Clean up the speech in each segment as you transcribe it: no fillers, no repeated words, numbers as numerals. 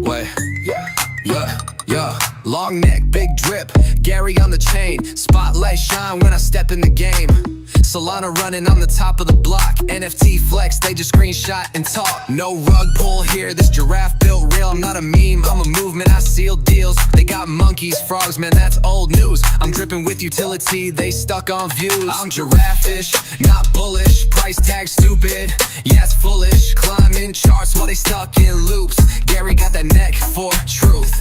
Wait, yeah, long neck, big drip, Gary on the chain, spotlight shine when I step in the game. Solana running on the top of the block, NFT flex, they just screenshot and talk. No rug pull here, this giraffe built real. I'm not a meme, I'm a movement, I seal deals. They got monkeys, frogs, man, that's old news. I'm dripping with utility, they stuck on views. I'm giraffe-ish, not bullish, price tag stupid, yeah it's foolish. Climbing charts while they stuck in loops. Gary got that neck for truth.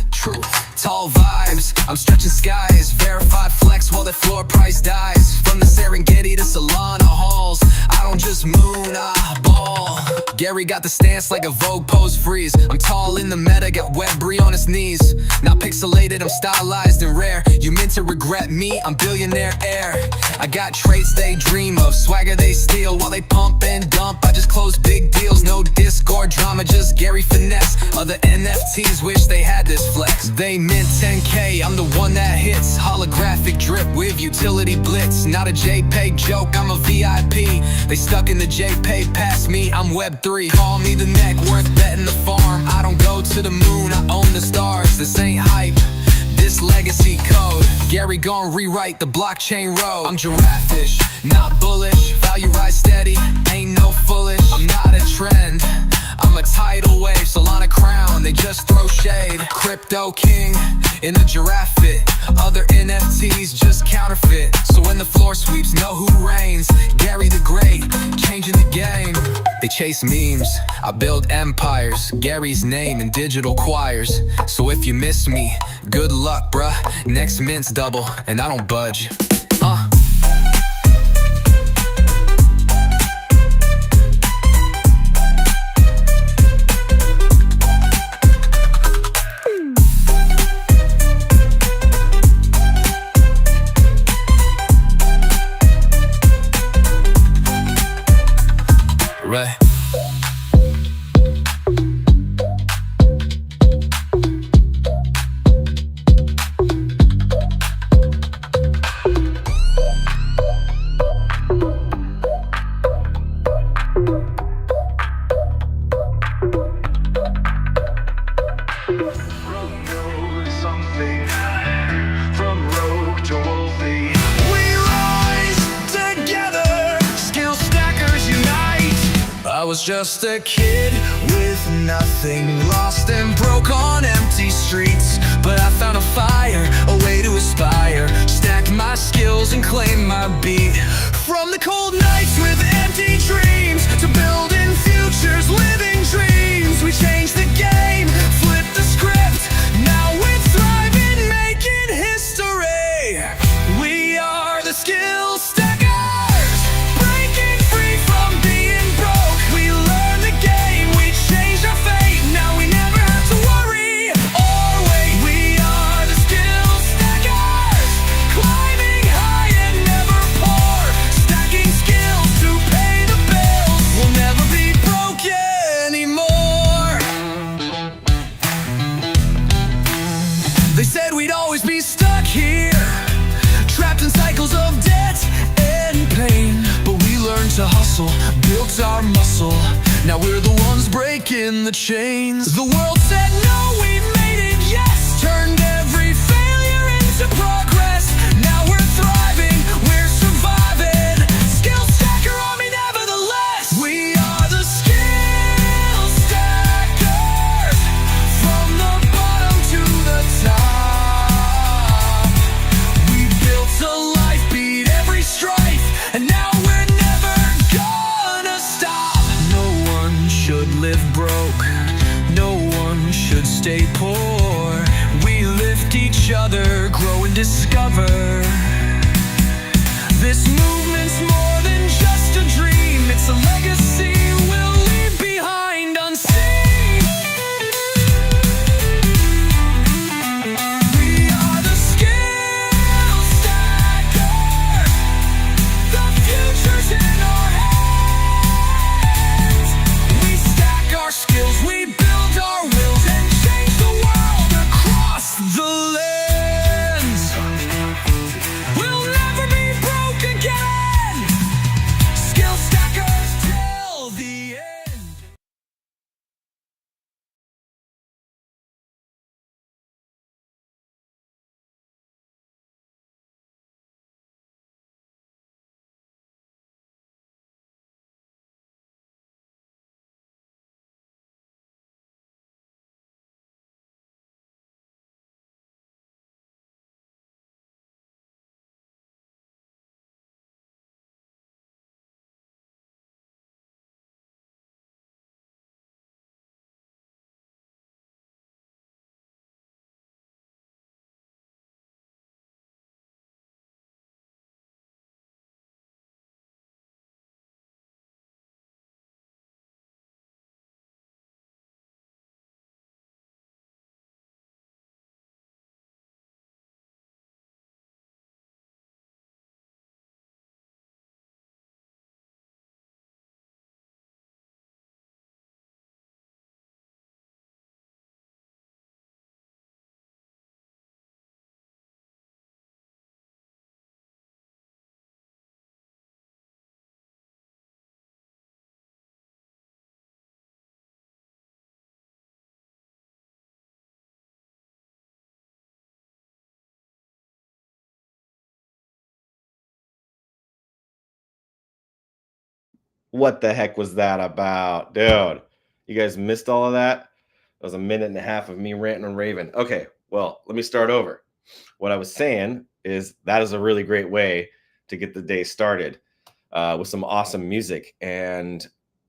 Tall vibes, I'm stretching skies, verified flex while the floor price dies. From the Serengeti to Solana halls, I don't just moon, I ball. Gary got the stance like a Vogue pose freeze. I'm tall in the meta, got wet brie on his knees. Not pixelated, I'm stylized and rare. You meant to regret me, I'm billionaire heir. I got traits they dream of, swagger they steal. While they pump and dump, I just close big deals. No Discord drama, just Gary finesse. Other NFTs wish they had this flex. They mint 10K, I'm the one that hits. Holographic drip with utility blitz. Not a JPEG joke, I'm a VIP. They stuck in the JPEG past me, I'm Web3. Call me the neck, worth betting the farm. I don't go to the moon, I own the stars. This ain't hype, this legacy code. Gary gon' rewrite the blockchain road. I'm giraffe-ish, not bullish. Value rise steady, ain't no foolish. I'm not a trend, I'm a tidal wave. Solana crown, they just throw shade. Crypto king in a giraffe fit. Other NFTs just counterfeit. So when the floor sweeps, know who reigns. Gary the Great, changing the game. They chase memes, I build empires. Gary's name in digital choirs. So if you miss me, good luck bruh. Next mint's double, and I don't budge. Right. I was just a kid with nothing, lost and broke on empty streets. But I found a fire, a way to aspire, stacked my skills and claimed my beat. From the cold nights with empty dreams to building futures, living dreams. We changed the game, flipped the script, now we're thriving, making history. We are the skill stackers. They said we'd always be stuck here, trapped in cycles of debt and pain. But we learned to hustle, built our muscle. Now we're the ones breaking the chains. The world said no, we made it yes. Turned every failure into progress. Now we're thriving, we're surviving. Skill stacker army nevertheless. We are the skill stackers. From the bottom to the top. And now we're never gonna stop. No one should live broke, no one should stay poor. We lift each other, grow and discover. This movement's more than just a dream, it's a legacy we'll leave behind unseen. We'll never be broke again. What the heck was that about? Dude, you guys missed all of that? That was a minute and a half of me ranting and raving. Okay, well, let me start over. What I was saying is that is a really great way to get the day started with some awesome music. And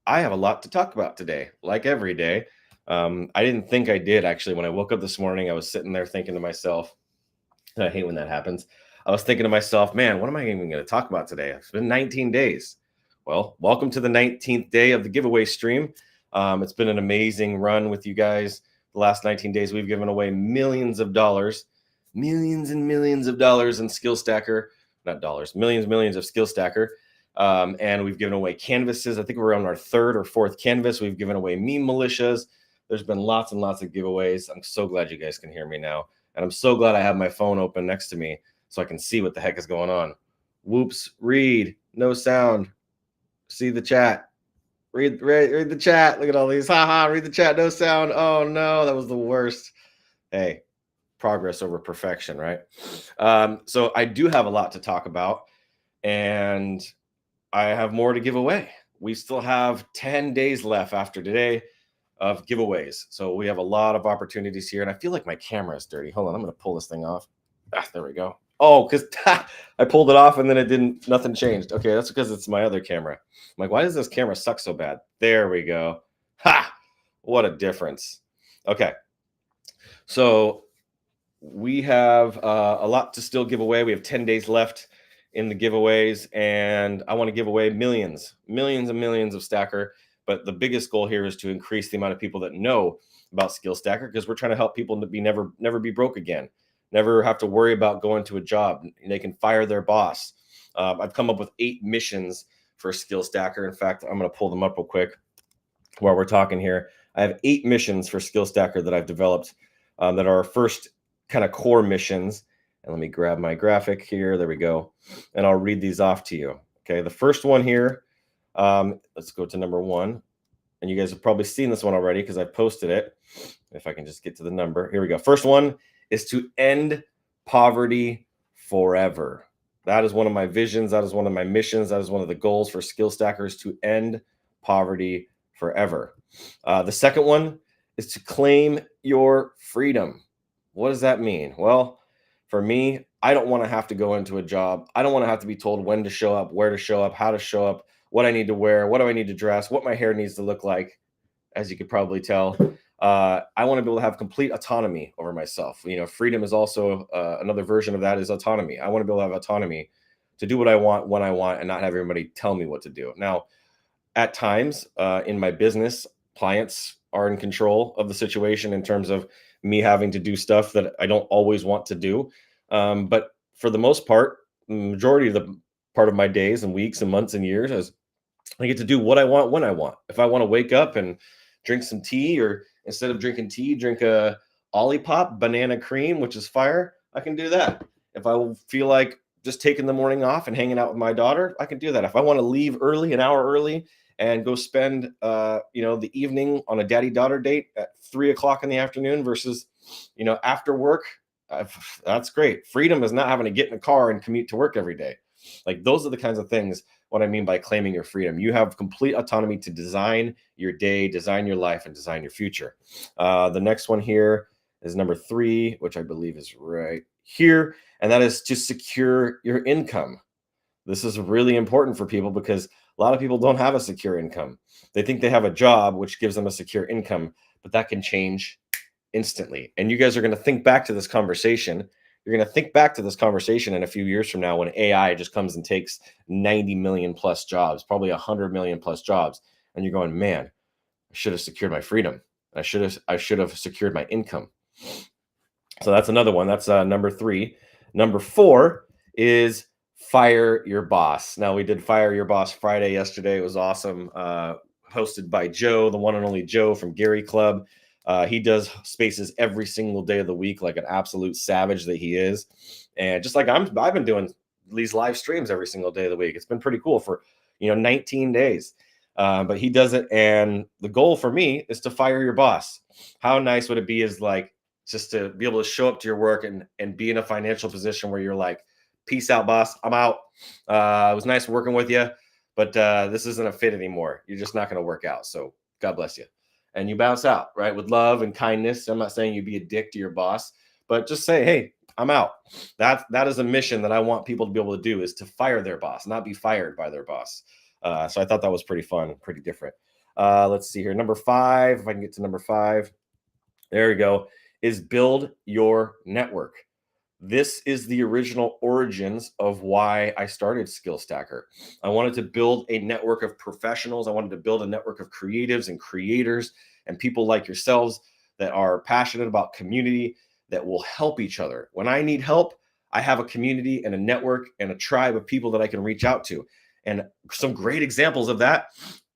I have a lot to talk about today, like every day. I didn't think I did actually. When I woke up this morning, I was sitting there thinking to myself, I hate when that happens. I was thinking to myself, man, what am I even going to talk about today? It's been 19 days. Well, welcome to the 19th day of the giveaway stream. It's been an amazing run with you guys. The last 19 days, we've given away millions of dollars, millions and millions of dollars in Skill Stacker, not dollars, millions of Skill Stacker. And we've given away canvases. I think we're on our third or fourth canvas. We've given away meme militias. There's been lots and lots of giveaways. I'm so glad you guys can hear me now. And I'm so glad I have my phone open next to me so I can see what the heck is going on. Whoops, read, no sound. See the chat. Read the chat. Look at all these. Haha, read the chat, no sound. Oh no, that was the worst. Hey, progress over perfection, right? So I do have a lot to talk about, and I have more to give away. We still have 10 days left after today of giveaways. So we have a lot of opportunities here. And I feel like my camera is dirty. Hold on, I'm going to pull this thing off. There we go. Oh, because I pulled it off and then nothing changed. Okay, that's because it's my other camera. I'm like, why does this camera suck so bad? There we go. Ha! What a difference. Okay. So we have a lot to still give away. We have 10 days left in the giveaways, and I want to give away millions and millions of Stacker. But the biggest goal here is to increase the amount of people that know about Skill Stacker, because we're trying to help people to be never be broke again, never have to worry about going to a job. They can fire their boss. I've come up with 8 missions for Skill Stacker. In fact, I'm going to pull them up real quick while we're talking here. I have 8 missions for Skill Stacker that I've developed that are our first kind of core missions. And let me grab my graphic here. There we go. And I'll read these off to you. Okay, the first one here, let's go to number 1. And you guys have probably seen this one already because I posted it. If I can just get to the number. Here we go. First one is to end poverty forever. That is one of my visions. That is one of my missions. That is one of the goals for Skill Stackers, to end poverty forever. The second one is to claim your freedom. What does that mean? Well, for me, I don't want to have to go into a job. I don't want to have to be told when to show up, where to show up, how to show up, what I need to wear, what do I need to dress, what my hair needs to look like, as you could probably tell. I want to be able to have complete autonomy over myself. Freedom is also another version of that, is autonomy. I want to be able to have autonomy to do what I want when I want and not have everybody tell me what to do. Now, at times in my business, clients are in control of the situation in terms of me having to do stuff that I don't always want to do. But for the most part, the majority of the part of my days and weeks and months and years is I get to do what I want when I want. If I want to wake up and drink some tea, or instead of drinking tea, drink a Olipop banana cream, which is fire, I can do that. If I feel like just taking the morning off and hanging out with my daughter, I can do that. If I want to leave early, an hour early, and go spend the evening on a daddy-daughter date at 3:00 in the afternoon versus after work, that's great. Freedom is not having to get in a car and commute to work every day. Like, those are the kinds of things what I mean by claiming your freedom. You have complete autonomy to design your day, design your life, and design your future. The next one here is number 3, which I believe is right here, and that is to secure your income. This is really important for people because a lot of people don't have a secure income. They think they have a job, which gives them a secure income, but that can change instantly. And you guys are going to think back to this conversation. You're going to think back to this conversation in a few years from now when AI just comes and takes 90 million plus jobs, probably 100 million plus jobs. And you're going, man, I should have secured my freedom. I should have secured my income. So that's another one. That's number 3. Number 4 is fire your boss. Now, we did Fire Your Boss Friday yesterday. It was awesome. Hosted by Joe, the one and only Joe from Gary Club. He does spaces every single day of the week, like an absolute savage that he is. And just like I've been doing these live streams every single day of the week. It's been pretty cool for 19 days. But he does it, and the goal for me is to fire your boss. How nice would it be is like just to be able to show up to your work and be in a financial position where you're like, peace out, boss, I'm out. It was nice working with you, but this isn't a fit anymore. You're just not going to work out. So God bless you. And you bounce out, right? With love and kindness. I'm not saying you be a dick to your boss, but just say, hey, I'm out. That is a mission that I want people to be able to do, is to fire their boss, not be fired by their boss. So I thought that was pretty fun, pretty different. Let's see here. Number 5, if I can get to number 5. There we go. Is build your network. This is the original origins of why I started Skill Stacker. I wanted to build a network of professionals. I wanted to build a network of creatives and creators and people like yourselves that are passionate about community, that will help each other. When I need help, I have a community and a network and a tribe of people that I can reach out to. And some great examples of that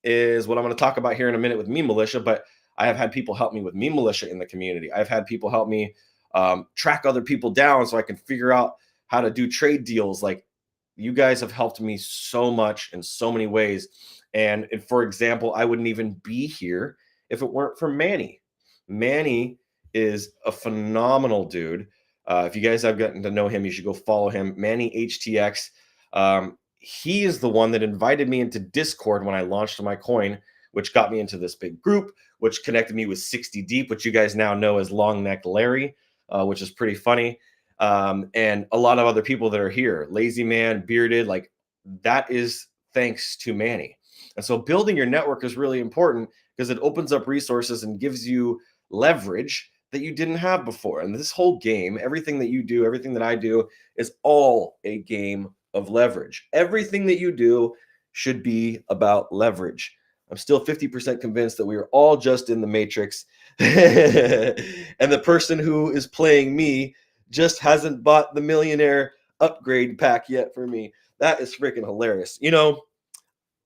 is what I'm going to talk about here in a minute with Meme Militia, but I have had people help me with Meme Militia in the community. I've had people help me track other people down so I can figure out how to do trade deals. Like, you guys have helped me so much in so many ways. And for example, I wouldn't even be here if it weren't for Manny. Manny is a phenomenal dude. If you guys have gotten to know him, you should go follow him. Manny HTX. He is the one that invited me into Discord when I launched my coin, which got me into this big group, which connected me with 60 Deep, which you guys now know as Long Neck Larry, which is pretty funny. And a lot of other people that are here, Lazy Man, Bearded, like, that is thanks to Manny. And so building your network is really important because it opens up resources and gives you leverage that you didn't have before. And this whole game, everything that you do, everything that I do, is all a game of leverage. Everything that you do should be about leverage. I'm still 50% convinced that we are all just in the Matrix. And the person who is playing me just hasn't bought the millionaire upgrade pack yet for me. That is freaking hilarious. You know,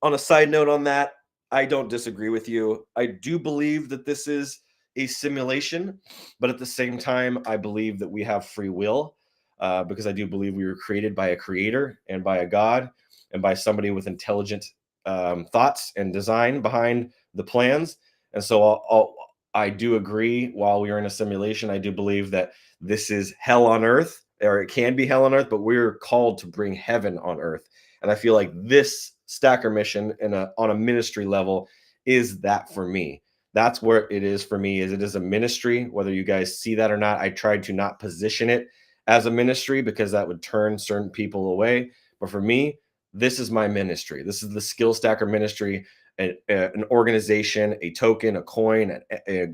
on a side note on that, I don't disagree with you. I do believe that this is a simulation, but at the same time, I believe that we have free will, because I do believe we were created by a creator and by a God and by somebody with intelligent thoughts and design behind the plans. And so I do agree, while we are in a simulation, I do believe that this is hell on earth, or it can be hell on earth, but we're called to bring heaven on earth. And I feel like this Stacker mission on a ministry level is that for me. That's where it is for me, is it is a ministry, whether you guys see that or not. I tried to not position it as a ministry because that would turn certain people away. But for me, this is my ministry. This is the Skill Stacker ministry, an organization, a token, a coin, a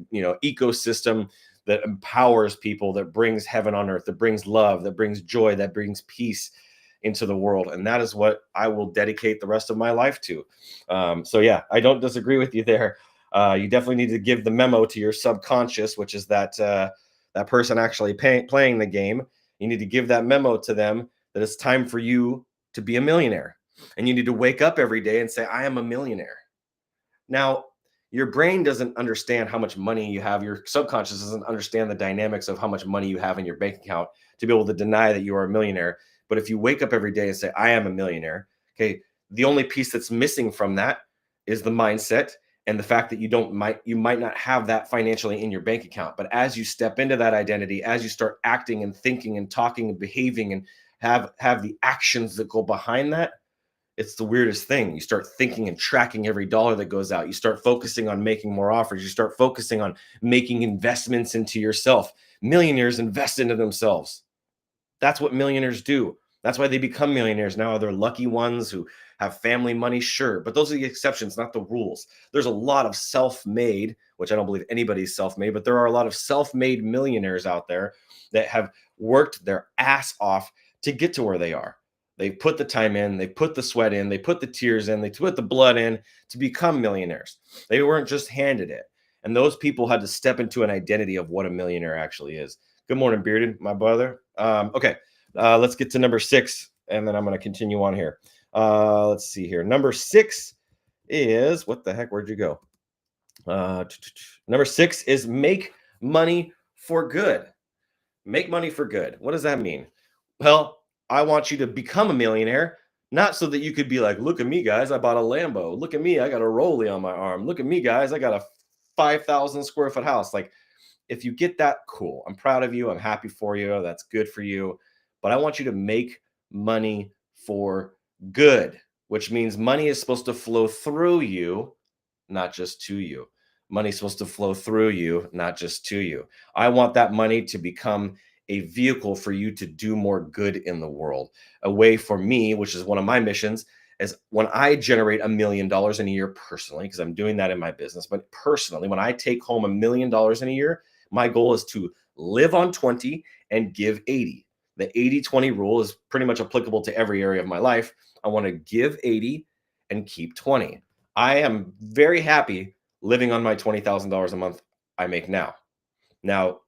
ecosystem that empowers people, that brings heaven on earth, that brings love, that brings joy, that brings peace into the world. And that is what I will dedicate the rest of my life to. So yeah, I don't disagree with you there. You definitely need to give the memo to your subconscious, which is that person actually playing the game. You need to give that memo to them that it's time for you to be a millionaire. And you need to wake up every day and say, I am a millionaire. Now, your brain doesn't understand how much money you have. Your subconscious doesn't understand the dynamics of how much money you have in your bank account to be able to deny that you are a millionaire. But if you wake up every day and say, I am a millionaire, okay, the only piece that's missing from that is the mindset and the fact that you might not have that financially in your bank account. But as you step into that identity, as you start acting and thinking and talking and behaving and have the actions that go behind that, it's the weirdest thing. You start thinking and tracking every dollar that goes out. You start focusing on making more offers. You start focusing on making investments into yourself. Millionaires invest into themselves. That's what millionaires do. That's why they become millionaires. Now, are there lucky ones who have family money? Sure. But those are the exceptions, not the rules. There's a lot of self-made, which I don't believe anybody's self-made, but there are a lot of self-made millionaires out there that have worked their ass off to get to where they are. They put the time in, they put the sweat in, they put the tears in, they put the blood in to become millionaires. They weren't just handed it. And those people had to step into an identity of what a millionaire actually is. Good morning, Bearded, my brother. Okay, let's get to number 6, and then I'm going to continue on here. Let's see here. Number 6 is, what the heck, where'd you go? Number 6 is make money for good. Make money for good. What does that mean? Well, I want you to become a millionaire, not so that you could be like, look at me, guys, I bought a Lambo. Look at me, I got a Rollie on my arm. Look at me, guys, I got a 5,000 square foot house. Like, if you get that, cool. I'm proud of you. I'm happy for you. That's good for you. But I want you to make money for good. which means money is supposed to flow through you, not just to you. Money's supposed to flow through you, not just to you. I want that money to become a vehicle for you to do more good in the world. A way for me, which is one of my missions, is when I generate $1 million in a year personally, because I'm doing that in my business, but personally, when I take home $1 million in a year, my goal is to live on 20 and give 80. The 80-20 rule is pretty much applicable to every area of my life. I want to give 80 and keep 20. I am very happy living on my $20,000 a month I make now. Now,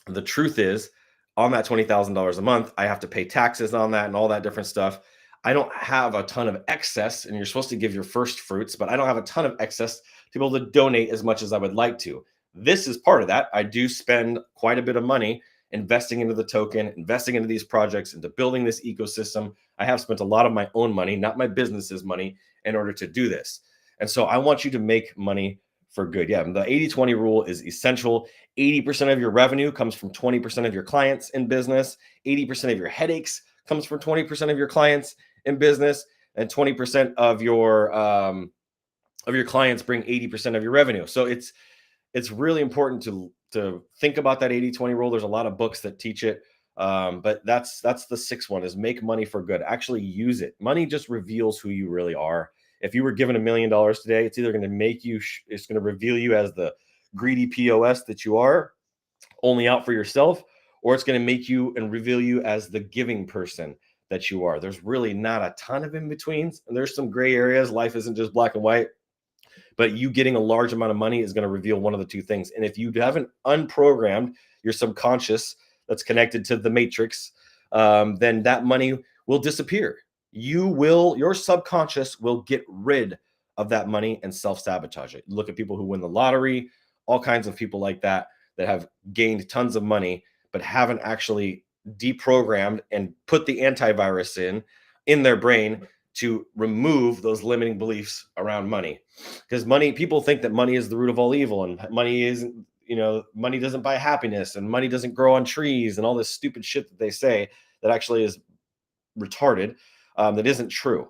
the truth is, on that $20,000 a month, I have to pay taxes on that and all that different stuff. I don't have a ton of excess, and you're supposed to give your first fruits, but I don't have a ton of excess to be able to donate as much as I would like to. This is part of that. I do spend quite a bit of money investing into the token, investing into these projects, into building this ecosystem. I have spent a lot of my own money, not my business's money, in order to do this. And so I want you to make money for good. Yeah, the 80-20 rule is essential. 80% of your revenue comes from 20% of your clients in business. 80% of your headaches comes from 20% of your clients in business, and 20% of your clients bring 80% of your revenue. So it's really important to think about that 80-20 rule. There's a lot of books that teach it. But that's the sixth one, is make money for good. Actually use it. Money just reveals who you really are. If you were given $1 million today, it's either going to make you, it's going to reveal you as the greedy POS that you are, only out for yourself, or it's going to make you and reveal you as the giving person that you are. There's really not a ton of in betweens, and there's some gray areas. Life isn't just black and white, but you getting a large amount of money is going to reveal one of the two things. And if you haven't unprogrammed your subconscious that's connected to the matrix, then that money will disappear. Your subconscious will get rid of that money and self-sabotage it. Look at people who win the lottery, all kinds of people like that have gained tons of money, but haven't actually deprogrammed and put the antivirus in their brain to remove those limiting beliefs around money. Because people think that money is the root of all evil, and money isn't, money doesn't buy happiness, and money doesn't grow on trees, and all this stupid shit that they say that actually is retarded, that isn't true.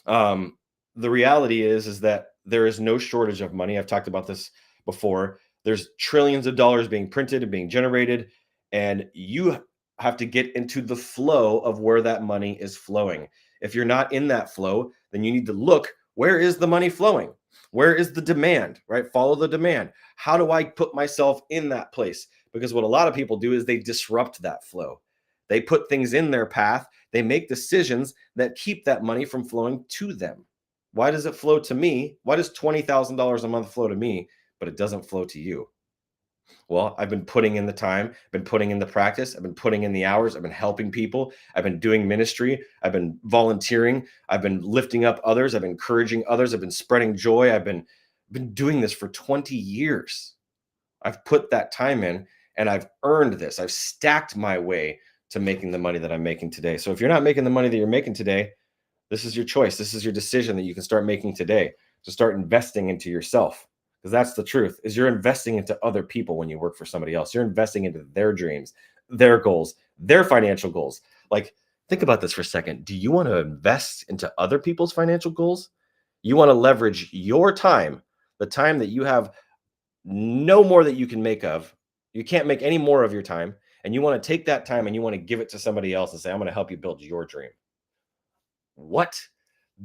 The reality is that there is no shortage of money. I've talked about this before. There's trillions of dollars being printed and being generated, and you have to get into the flow of where that money is flowing. If you're not in that flow, then you need to look, where is the money flowing? Where is the demand, right? Follow the demand. How do I put myself in that place? Because what a lot of people do is they disrupt that flow. They put things in their path. They make decisions that keep that money from flowing to them. Why does it flow to me? Why does $20,000 a month flow to me, but it doesn't flow to you? Well, I've been putting in the time, been putting in the practice, I've been putting in the hours, I've been helping people, I've been doing ministry, I've been volunteering, I've been lifting up others, I've been encouraging others, I've been spreading joy, I've been doing this for 20 years. I've put that time in, and I've earned this. I've stacked my way to making the money that I'm making today. So if you're not making the money that you're making today, this is your choice. This is your decision that you can start making today, to start investing into yourself. Because that's the truth, is you're investing into other people when you work for somebody else. You're investing into their dreams, their goals, their financial goals. Like, think about this for a second. Do you want to invest into other people's financial goals? You want to leverage your time, the time that you have no more that you can make of. You can't make any more of your time. And you want to take that time and you want to give it to somebody else and say, I'm going to help you build your dream. What?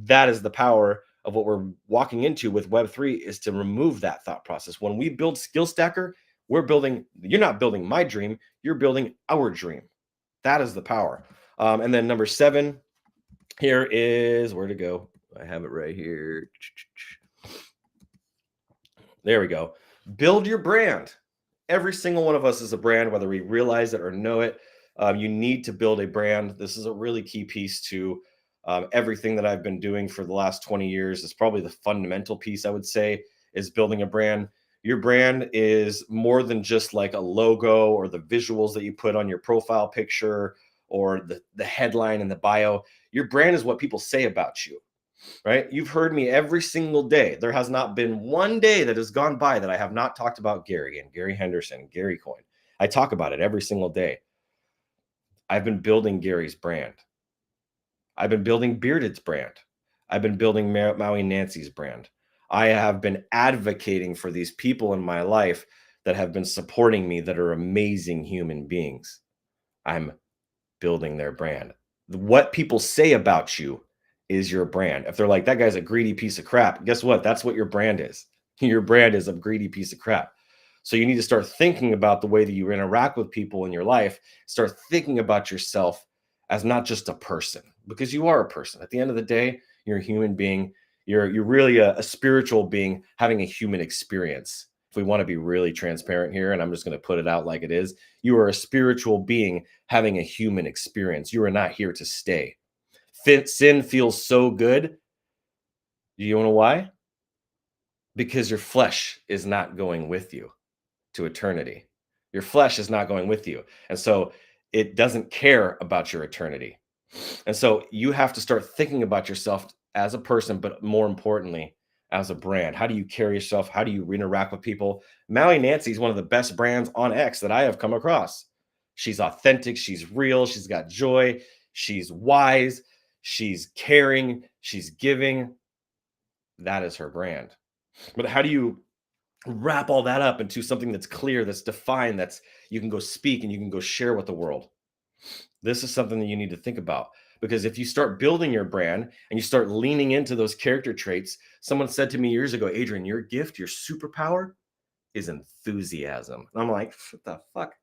That is the power of what we're walking into with Web3, is to remove that thought process. When we build Skill Stacker, you're not building my dream, you're building our dream. That is the power. And then number 7 here is, where to go? I have it right here. There we go. Build your brand. Every single one of us is a brand, whether we realize it or know it. You need to build a brand. This is a really key piece to everything that I've been doing for the last 20 years. Is probably the fundamental piece, I would say, is building a brand. Your brand is more than just like a logo or the visuals that you put on your profile picture or the headline and the bio. Your brand is what people say about you, right? You've heard me every single day. There has not been one day that has gone by that I have not talked about Gary and Gary Henderson and Gary Coyne. I talk about it every single day. I've been building Gary's brand. I've been building Bearded's brand. I've been building Maui Nancy's brand. I have been advocating for these people in my life that have been supporting me that are amazing human beings. I'm building their brand. What people say about you is your brand. If they're like, that guy's a greedy piece of crap, guess what? That's what your brand is. Your brand is a greedy piece of crap. So you need to start thinking about the way that you interact with people in your life. Start thinking about yourself as not just a person, because you are a person. At the end of the day, you're a human being. You're really a spiritual being having a human experience. If we want to be really transparent here, and I'm just going to put it out like it is, you are a spiritual being having a human experience. You are not here to stay. Sin feels so good. Do you know why? Because your flesh is not going with you to eternity. Your flesh is not going with you. And so it doesn't care about your eternity. And so you have to start thinking about yourself as a person, but more importantly, as a brand. How do you carry yourself? How do you interact with people? Maui Nancy is one of the best brands on X that I have come across. She's authentic. She's real. She's got joy. She's wise. She's caring. She's giving. That is her brand. But how do you wrap all that up into something that's clear, that's defined, that's you can go speak and you can go share with the world? This is something that you need to think about, because if you start building your brand and you start leaning into those character traits, someone said to me years ago, Adrian, your gift, your superpower is enthusiasm. And I'm like, what the fuck? What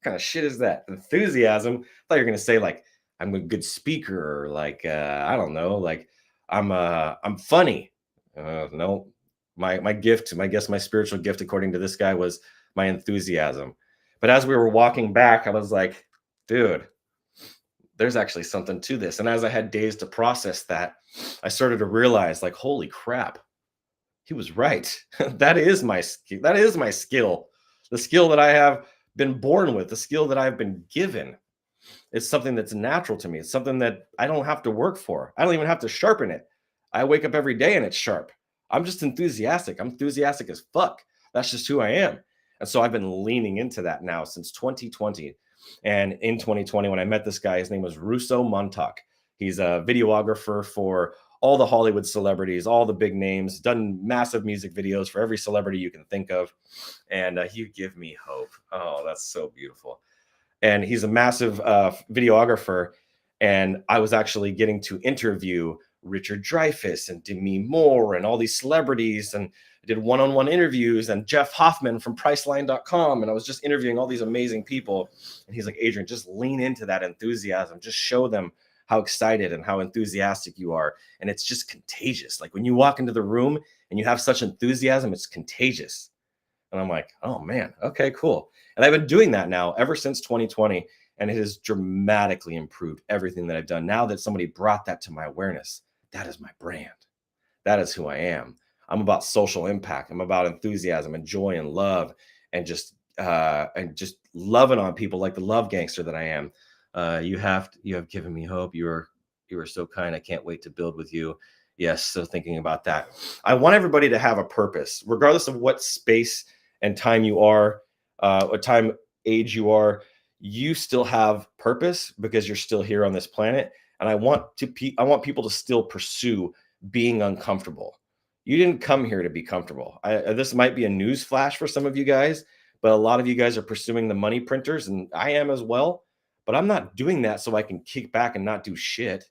kind of shit is that? Enthusiasm? I thought you were gonna say like I'm a good speaker, or like I don't know, like I'm funny. No, my gift, my spiritual gift, according to this guy, was my enthusiasm. But as we were walking back, I was like, dude, there's actually something to this. And as I had days to process that, I started to realize, like, holy crap, he was right. That is my skill. That is my skill. The skill that I have been born with, the skill that I've been given. It's something that's natural to me. It's something that I don't have to work for. I don't even have to sharpen it. I wake up every day and it's sharp. I'm just enthusiastic. I'm enthusiastic as fuck. That's just who I am. And so I've been leaning into that now since 2020. And in 2020, when I met this guy, his name was Russo Montauk. He's a videographer for all the Hollywood celebrities, all the big names, done massive music videos for every celebrity you can think of. And you give me hope. Oh, that's so beautiful. And he's a massive videographer. And I was actually getting to interview Richard Dreyfuss and Demi Moore and all these celebrities, and I did one-on-one interviews, and Jeff Hoffman from Priceline.com, and I was just interviewing all these amazing people. And he's like, Adrian, just lean into that enthusiasm. Just show them how excited and how enthusiastic you are. And it's just contagious. Like when you walk into the room and you have such enthusiasm, it's contagious. And I'm like, oh man, okay, cool. And I've been doing that now ever since 2020. And it has dramatically improved everything that I've done. Now that somebody brought that to my awareness, that is my brand. That is who I am. I'm about social impact. I'm about enthusiasm and joy and love, and just loving on people like the love gangster that I am. You have given me hope. You are so kind. I can't wait to build with you. Yes, so thinking about that. I want everybody to have a purpose, regardless of what space and time you are, what time, age you are. You still have purpose because you're still here on this planet. And I want people to still pursue being uncomfortable. You didn't come here to be comfortable. This might be a news flash for some of you guys, but a lot of you guys are pursuing the money printers, and I am as well. But I'm not doing that so I can kick back and not do shit.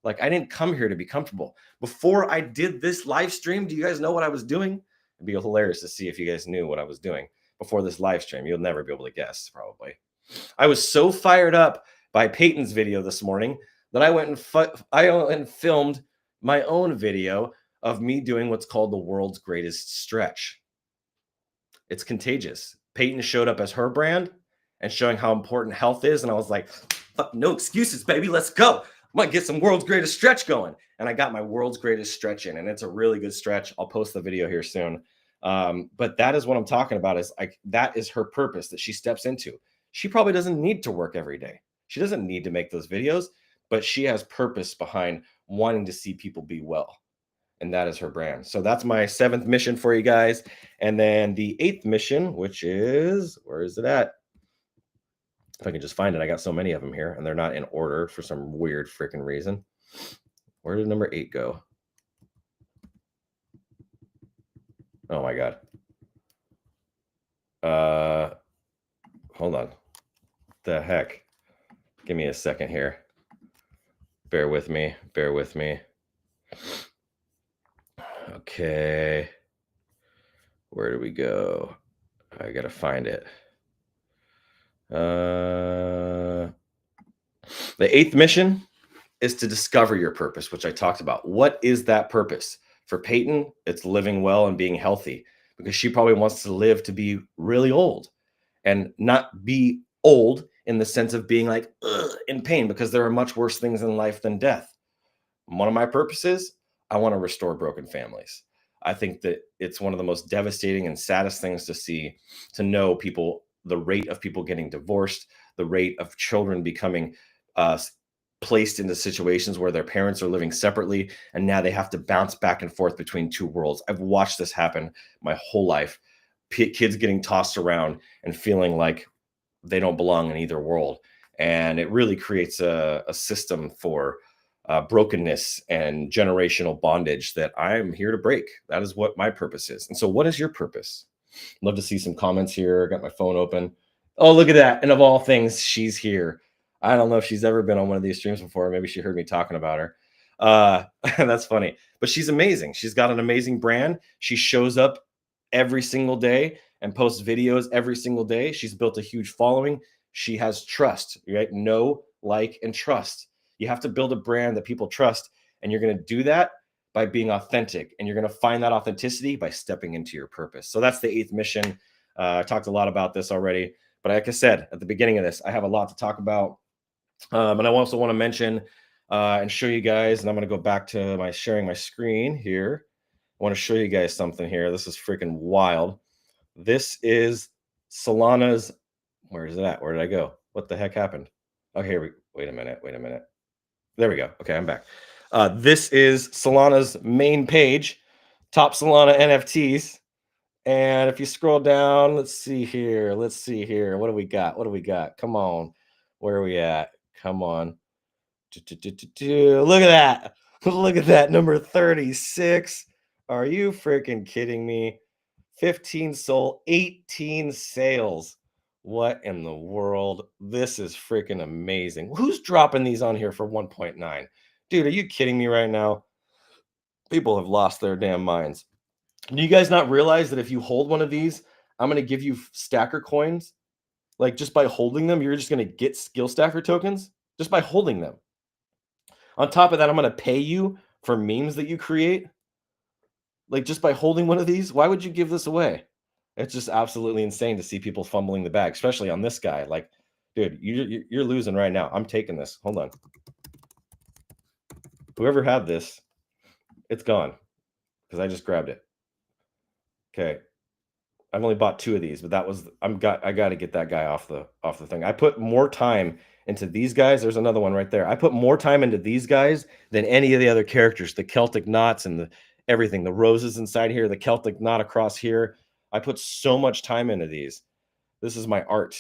Like, I didn't come here to be comfortable. Before I did this live stream, do you guys know what I was doing? It'd be hilarious to see if you guys knew what I was doing before this live stream. You'll never be able to guess, probably. I was so fired up by Peyton's video this morning that I went and filmed my own video of me doing what's called the world's greatest stretch. It's contagious. Peyton showed up as her brand and showing how important health is. And I was like, fuck, no excuses, baby. Let's go. I'm going to get some world's greatest stretch going. And I got my world's greatest stretch in, and it's a really good stretch. I'll post the video here soon. But that is what I'm talking about, is like, that is her purpose that she steps into. She probably doesn't need to work every day. She doesn't need to make those videos, but she has purpose behind wanting to see people be well. And that is her brand. So that's my 7th mission for you guys. And then the 8th mission, which is, where is it at? If I can just find it. I got so many of them here, and they're not in order for some weird freaking reason. Where did number 8 go? Oh my God. Hold on. The heck? Give me a second here. Bear with me. Bear with me. Okay. Where do we go? I gotta find it. The eighth mission is to discover your purpose, which I talked about. What is that purpose? For Peyton, it's living well and being healthy because she probably wants to live to be really old and not be old in the sense of being like in pain, because there are much worse things in life than death. One of my purposes, I want to restore broken families. I think that it's one of the most devastating and saddest things to see, to know people, the rate of people getting divorced, the rate of children becoming uh, placed into situations where their parents are living separately and now they have to bounce back and forth between two worlds. I've watched this happen my whole life. Kids getting tossed around and feeling like they don't belong in either world. And it really creates a system for brokenness and generational bondage that I'm here to break. That is what my purpose is. And so, what is your purpose? Love to see some comments here. Got my phone open. Oh, look at that. And of all things, she's here. I don't know if she's ever been on one of these streams before. Maybe she heard me talking about her. That's funny. But she's amazing. She's got an amazing brand. She shows up every single day and posts videos every single day. She's built a huge following. She has trust, right? Know, like, and trust. You have to build a brand that people trust. And you're going to do that by being authentic. And you're going to find that authenticity by stepping into your purpose. So that's the eighth mission. I talked a lot about this already. But like I said at the beginning of this, I have a lot to talk about. And I also want to mention and show you guys, and I'm going to go back to my sharing my screen here. I want to show you guys something here. This is freaking wild. This is Solana's. Where is it at? Where did I go? What the heck happened? Oh, here we. Wait a minute. Wait a minute. There we go. Okay, I'm back. This is Solana's main page, top Solana NFTs. And if you scroll down, let's see here. Let's see here. What do we got? What do we got? Come on. Where are we at? Come on. Look at that. Look at that. Number 36. Are you freaking kidding me? 15 sold, 18 sales. What in the world? This is freaking amazing. Who's dropping these on here for 1.9? Dude, are you kidding me right now? People have lost their damn minds. Do you guys not realize that if you hold one of these, I'm going to give you stacker coins? Like just by holding them, you're just going to get skill stacker tokens just by holding them. On top of that, I'm going to pay you for memes that you create. Like just by holding one of these, why would you give this away? It's just absolutely insane to see people fumbling the bag, especially on this guy. Like, dude, you're losing right now. I'm taking this. Hold on. Whoever had this, it's gone because I just grabbed it. Okay. I've only bought 2 of these, but that was I got to get that guy off the thing. I put more time into these guys. There's another one right there. I put more time into these guys than any of the other characters, the Celtic knots and the everything, the roses inside here, the Celtic knot across here. I put so much time into these. This is my art,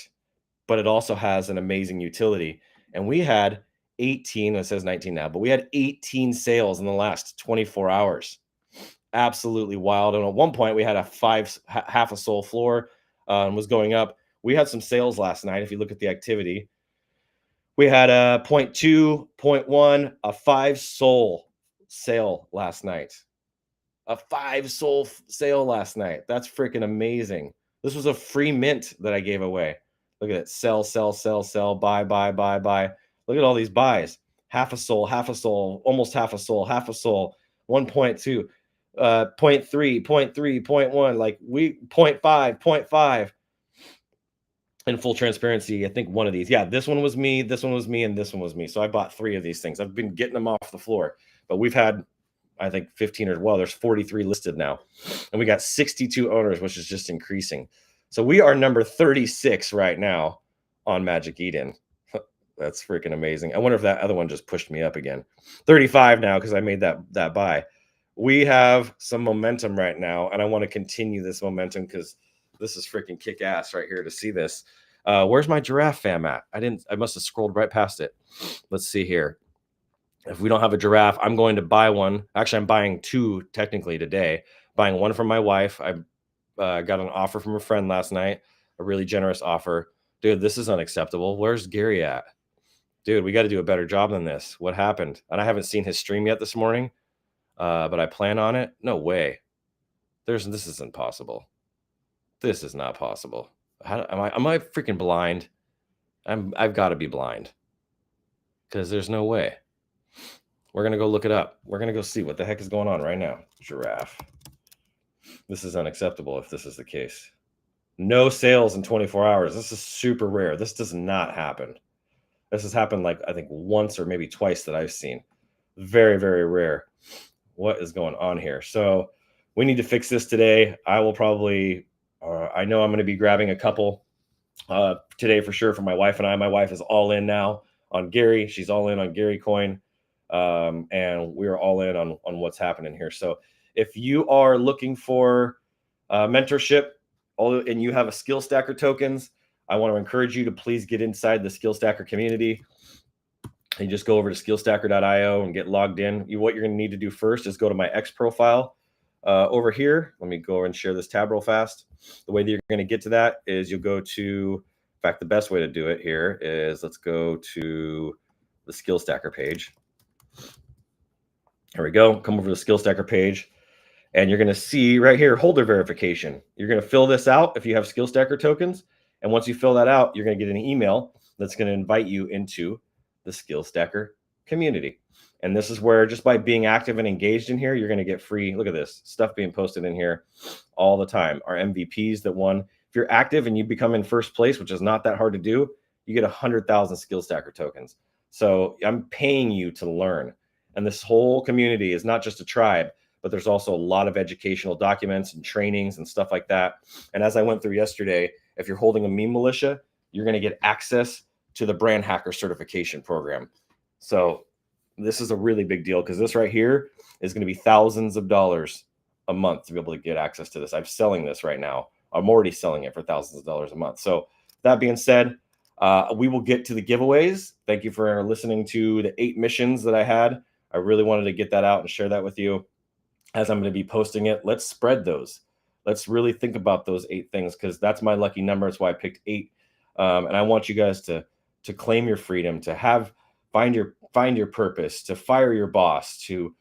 but it also has an amazing utility. And we had 18, it says 19 now, but we had 18 sales in the last 24 hours. Absolutely wild. And at one point we had a half a soul floor and was going up. We had some sales last night. If you look at the activity, we had a 0.2, 0.1, a 5 soul sale last night. A 5 soul sale last night. That's freaking amazing. This was a free mint that I gave away. Look at it. Sell, sell, sell, sell, buy, buy, buy, buy. Look at all these buys. Half a soul, almost half a soul, 1.2, 0.3, 0.3, 0.1, like we 0.5, 0.5. In full transparency, I think one of these. Yeah, this one was me, this one was me, and this one was me. So I bought 3 of these things. I've been getting them off the floor, but we've had I think 15 or well, there's 43 listed now. And we got 62 owners, which is just increasing. So we are number 36 right now on Magic Eden. That's freaking amazing. I wonder if that other one just pushed me up again. 35 now because I made that buy. We have some momentum right now, and I want to continue this momentum because this is freaking kick ass right here to see this. Where's my giraffe fam at? I must have scrolled right past it. Let's see here. If we don't have a giraffe, I'm going to buy one. Actually, I'm buying 2 technically today, buying one from my wife. I got an offer from a friend last night, a really generous offer. Dude, this is unacceptable. Where's Gary at? Dude, we got to do a better job than this. What happened? And I haven't seen his stream yet this morning, but I plan on it. No way. This isn't possible. This is not possible. Am I freaking blind? I've got to be blind because there's no way. We're going to go look it up. We're going to go see what the heck is going on right now. Giraffe. This is unacceptable if this is the case. No sales in 24 hours. This is super rare. This does not happen. This has happened like I think once or maybe twice that I've seen. Very, very rare. What is going on here? So we need to fix this today. I will probably, I know I'm going to be grabbing a couple today for sure for my wife and I. My wife is all in now on Gary. She's all in on Gary Coin. And we're all in on what's happening here. So if you are looking for mentorship and you have a Skill Stacker tokens, I want to encourage you to please get inside the Skill Stacker community. You just go over to skillstacker.io and get logged in. What you're going to need to do first is go to my X profile over here. Let me go and share this tab real fast. The way that you're going to get to that is you'll go to, in fact, the best way to do it here is let's go to the Skill Stacker page. There we go. Come over to the Skill Stacker page. And you're going to see right here, holder verification. You're going to fill this out if you have Skill Stacker tokens. And once you fill that out, you're going to get an email that's going to invite you into the Skill Stacker community. And this is where just by being active and engaged in here, you're going to get free. Look at this stuff being posted in here all the time. Our MVPs that won. If you're active and you become in first place, which is not that hard to do, you get 100,000 Skill Stacker tokens. So I'm paying you to learn. And this whole community is not just a tribe, but there's also a lot of educational documents and trainings and stuff like that. And as I went through yesterday, if you're holding a meme militia, you're going to get access to the brand hacker certification program. So this is a really big deal because this right here is going to be thousands of dollars a month to be able to get access to this. I'm selling this right now. I'm already selling it for thousands of dollars a month. So that being said, we will get to the giveaways. Thank you for listening to the 8 missions that I had. I really wanted to get that out and share that with you. As I'm going to be posting it, let's spread those. Let's really think about those 8 things because that's my lucky number. That's why I picked 8. And I want you guys to claim your freedom, to find your purpose, to fire your boss, to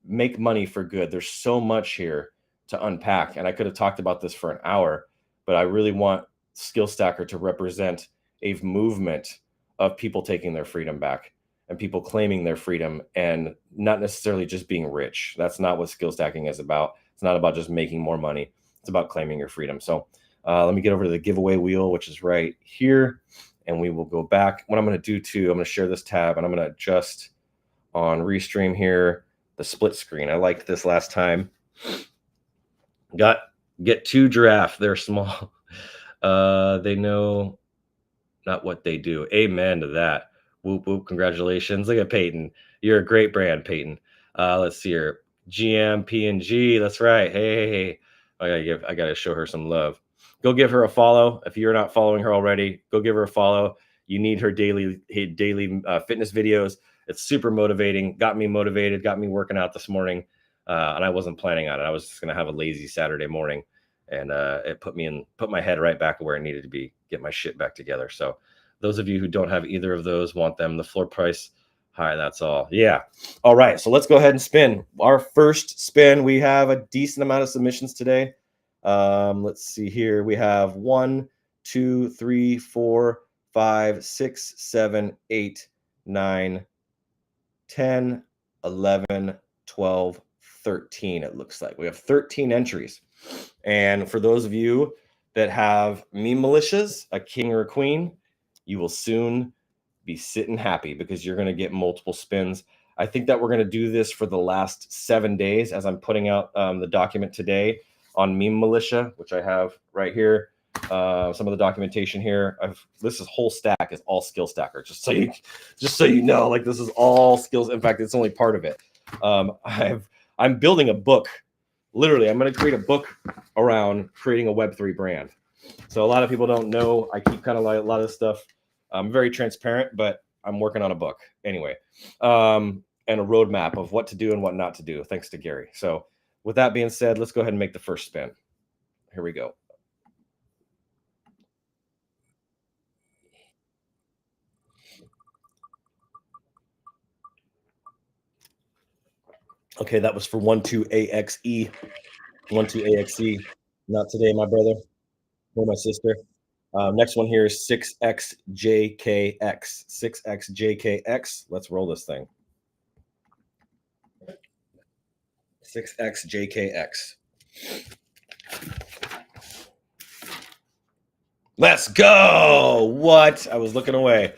make money for good. There's so much here to unpack. And I could have talked about this for an hour, but I really want Skill Stacker to represent a movement of people taking their freedom back and people claiming their freedom and not necessarily just being rich. That's not what skill stacking is about. It's not about just making more money. It's about claiming your freedom. So let me get over to the giveaway wheel, which is right here. And we will go back. What I'm going to do too, I'm going to share this tab and I'm going to adjust on Restream here, the split screen. I liked this last time. Get 2 giraffe. They're small. They know not what they do. Amen to that. Whoop, whoop. Congratulations. Look at Peyton. You're a great brand, Peyton. Let's see here. GM, P&G. That's right. Hey. I gotta show her some love. Go give her a follow. If you're not following her already, go give her a follow. You need her daily fitness videos. It's super motivating. Got me motivated. Got me working out this morning. And I wasn't planning on it. I was just gonna have a lazy Saturday morning, and it put my head right back where it needed to be. Get my shit back together. So those of you who don't have either of those, want them, the floor price high, that's all. Yeah. All right. So let's go ahead and spin. Our first spin, we have a decent amount of submissions today. Let's see here. We have 1, 2, 3, 4, 5, 6, 7, 8, 9, 10, 11, 12, 13. It looks like we have 13 entries. And for those of you that have meme militias, a king or a queen, you will soon be sitting happy because you're going to get multiple spins. I think that we're going to do this for the last 7 days as I'm putting out the document today on meme militia, which I have right here. Some of the documentation here. This whole stack is all Skill Stacker. Just so you know, like this is all skills. In fact, it's only part of it. I'm building a book. Literally, I'm going to create a book around creating a Web3 brand. So a lot of people don't know. I keep kind of like a lot of this stuff. I'm very transparent, but I'm working on a book anyway, and a roadmap of what to do and what not to do, thanks to Gary. So with that being said, let's go ahead and make the first spin. Here we go. Okay, that was for 12AXE. 12AXE. Not today, my brother or my sister. Next one here is 6XJKX. 6XJKX. Let's roll this thing. 6XJKX. Let's go. What? I was looking away.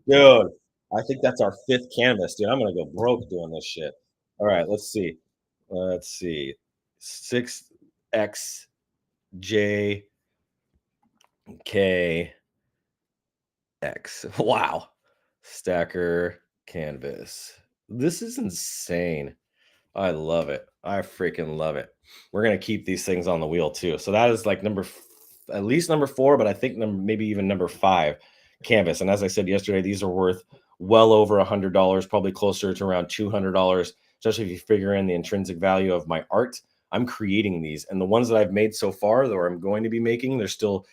Dude, I think that's our 5th canvas, dude. I'm going to go broke doing this shit. All right, let's see. 6XJKX. Wow. Stacker canvas. This is insane. I love it. I freaking love it. We're gonna keep these things on the wheel too. So that is like at least number 4, but I think maybe even number 5 canvas. And as I said yesterday, these are worth well over $100, probably closer to around $200, especially if you figure in the intrinsic value of my art. I'm creating these, and the ones that I've made so far, or I'm going to be making, there's still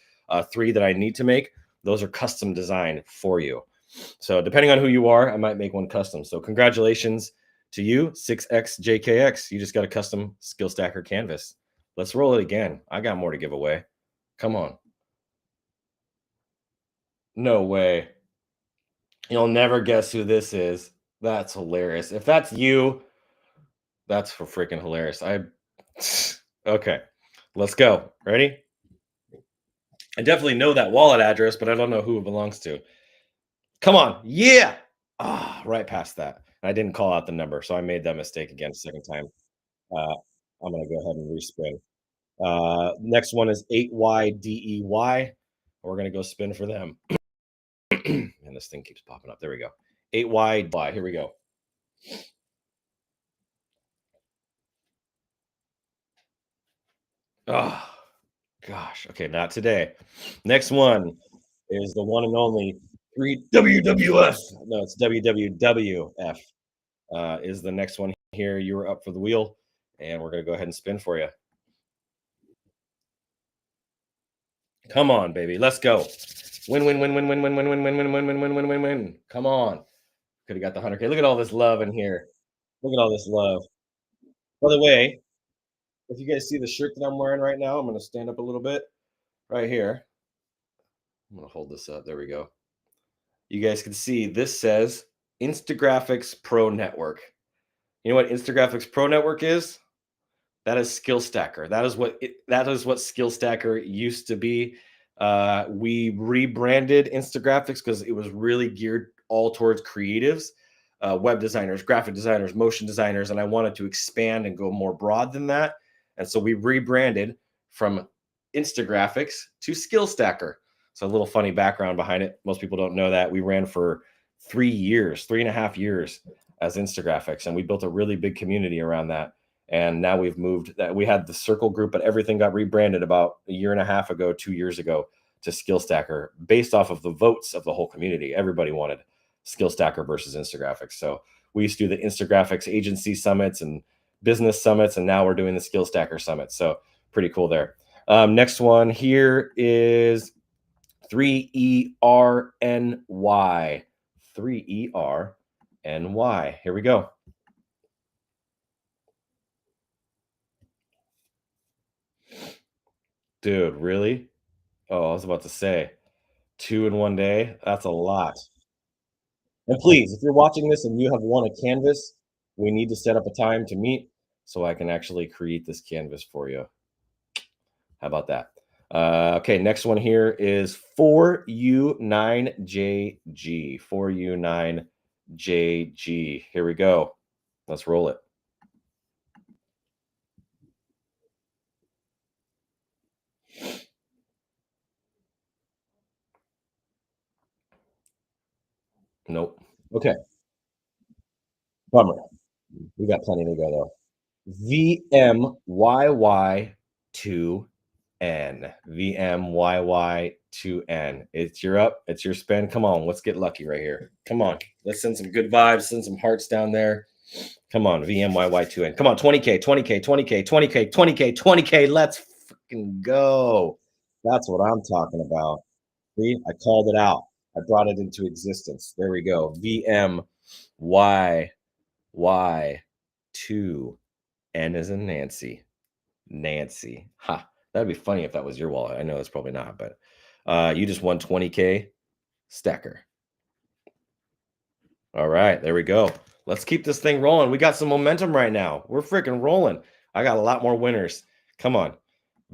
3 that I need to make. Those are custom designed for you. So depending on who you are, I might make one custom. So congratulations to you, 6XJKX. You just got a custom skill stacker canvas. Let's roll it again. I got more to give away. Come on. No way. You'll never guess who this is. That's hilarious. If that's you, that's for freaking hilarious. Okay. Let's go. Ready? I definitely know that wallet address, but I don't know who it belongs to. Come on. Yeah. Right past that. I didn't call out the number, so I made that mistake again, second time. I'm going to go ahead and respin. Next one is 8YDEY. We're going to go spin for them. And this thing keeps popping up. There we go. 8Y. Here we go. Oh, gosh. Okay, not today. Next one is the one and only 3WWF. No, it's WWWF. Is the next one here. You were up for the wheel, and we're going to go ahead and spin for you. Come on, baby. Let's go. Win, win, win, win, win, win, win, win, win, win, win, win, win, win, win, win. Come on. Could have got the 100K. Look at all this love in here. Look at all this love. By the way, if you guys see the shirt that I'm wearing right now, I'm going to stand up a little bit right here. I'm going to hold this up. There we go. You guys can see this says Instagraphics Pro Network. You know what Instagraphics Pro Network is? That is Skill Stacker. That is what Skill Stacker used to be. We rebranded Instagraphics because it was really geared all towards creatives, web designers, graphic designers, motion designers, and I wanted to expand and go more broad than that. And so we rebranded from Instagraphics to Skill Stacker. So a little funny background behind it. Most people don't know that we ran for 3.5 years as Instagraphics, and we built a really big community around that. And now we've moved that. We had the circle group, but everything got rebranded about 1.5 years ago, 2 years ago, to Skill Stacker based off of the votes of the whole community. Everybody wanted Skill Stacker versus Instagraphics. So we used to do the Instagraphics agency summits and business summits, and now we're doing the Skill Stacker summit. So pretty cool there. Next one here is 3ERNY. 3ERNY. Here we go. Dude, really? Oh, I was about to say 2 in one day. That's a lot. And please, if you're watching this and you have won a canvas, we need to set up a time to meet so I can actually create this canvas for you. How about that? Okay, next one here is 4U9JG. 4U9JG. Here we go. Let's roll it. Nope. Okay. Bummer. We got plenty to go though. VMYY2N. VMYY2N. It's your up. It's your spin. Come on. Let's get lucky right here. Come on. Let's send some good vibes. Send some hearts down there. Come on, VMYY2N. Come on, 20K, 20K, 20K, 20K, 20K, 20K. Let's fucking go. That's what I'm talking about. See, I called it out. I brought it into existence. There we go. VMYY2. N is in Nancy. Nancy. Ha. That'd be funny if that was your wallet. I know it's probably not, but you just won 20K stacker. All right, there we go. Let's keep this thing rolling. We got some momentum right now. We're freaking rolling. I got a lot more winners. Come on.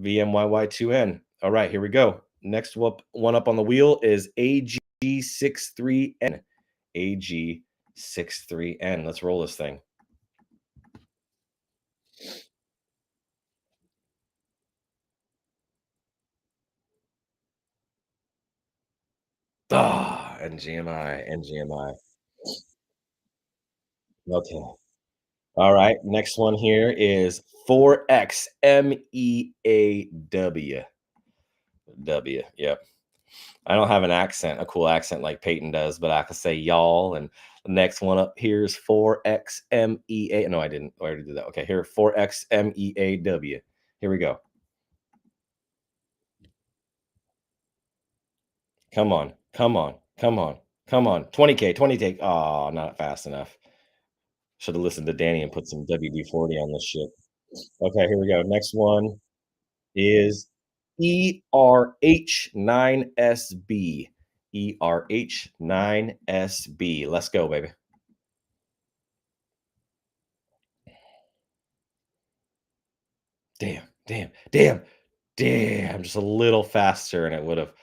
VMYY2N. All right, here we go. Next one up on the wheel is AG63N. AG63N. Let's roll this thing. Ah, NGMI, NGMI. Okay. All right. Next one here is 4XMEAW. W. Yep. I don't have an accent, a cool accent like Peyton does, but I can say y'all. And the next one up here is 4XMEA. No, I didn't. I already did that. Okay, here 4XMEAW. Here we go. Come on, come on, come on, come on. 20K, 20K. Oh, not fast enough. Should have listened to Danny and put some WD-40 on this shit. Okay, here we go. Next one is ERH9SB. ERH9SB. Let's go, baby. Damn, damn, damn, damn. Just a little faster and it would have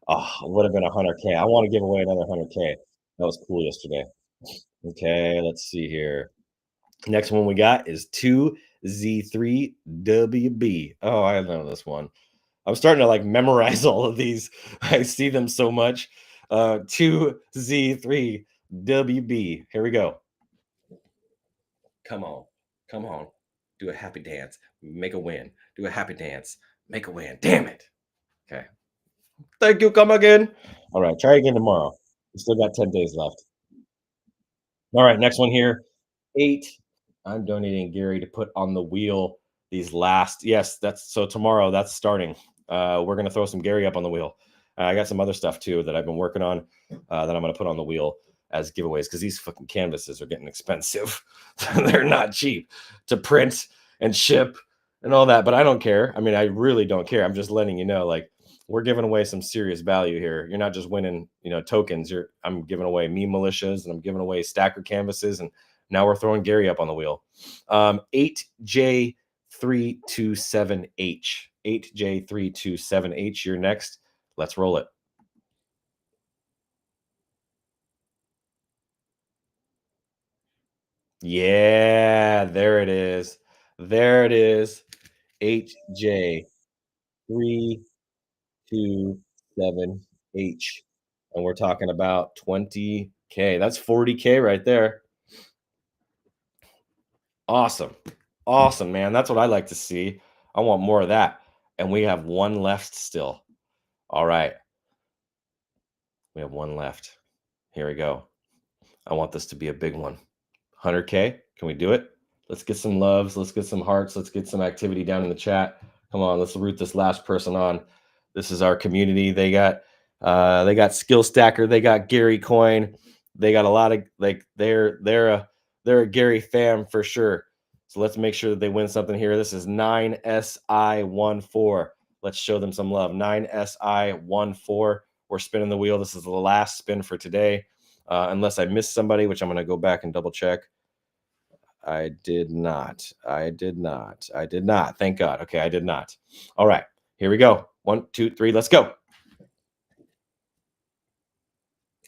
been 100K. I want to give away another 100K. That was cool yesterday. Okay, let's see here. Next one we got is 2Z3WB. Oh, I know this one. I'm starting to like memorize all of these. I see them so much. 2Z3WB. Here we go. Come on. Come on. Do a happy dance. Make a win. Do a happy dance. Make a win. Damn it. Okay. Thank you. Come again. All right. Try again tomorrow. We still got 10 days left. All right. Next one here. 8. I'm donating Gary to put on the wheel these last. Yes, that's so tomorrow. That's starting. We're gonna throw some Gary up on the wheel. I got some other stuff too that I've been working on that I'm gonna put on the wheel as giveaways because these fucking canvases are getting expensive. They're not cheap to print and ship and all that. But I don't care. I mean, I really don't care. I'm just letting you know, like we're giving away some serious value here. You're not just winning, tokens. I'm giving away meme militias and I'm giving away stacker canvases and now we're throwing Gary up on the wheel. 8J327H. 8J327H. You're next. Let's roll it. Yeah, there it is. There it is. HJ327H. And we're talking about 20K. That's 40K right there. Awesome. Awesome, man. That's what I like to see. I want more of that. And we have one left still. All right. We have one left. Here we go. I want this to be a big one. 100K. Can we do it? Let's get some loves. Let's get some hearts. Let's get some activity down in the chat. Come on, let's root this last person on. This is our community. They got Skill Stacker. They got Gary Coin. They got a lot of they're a Gary fam for sure. So let's make sure that they win something here. This is 9SI14. Let's show them some love. 9SI14. We're spinning the wheel. This is the last spin for today. Unless I missed somebody, which I'm going to go back and double check. I did not. Thank God. Okay, I did not. All right, here we go. 1, 2, 3, let's go.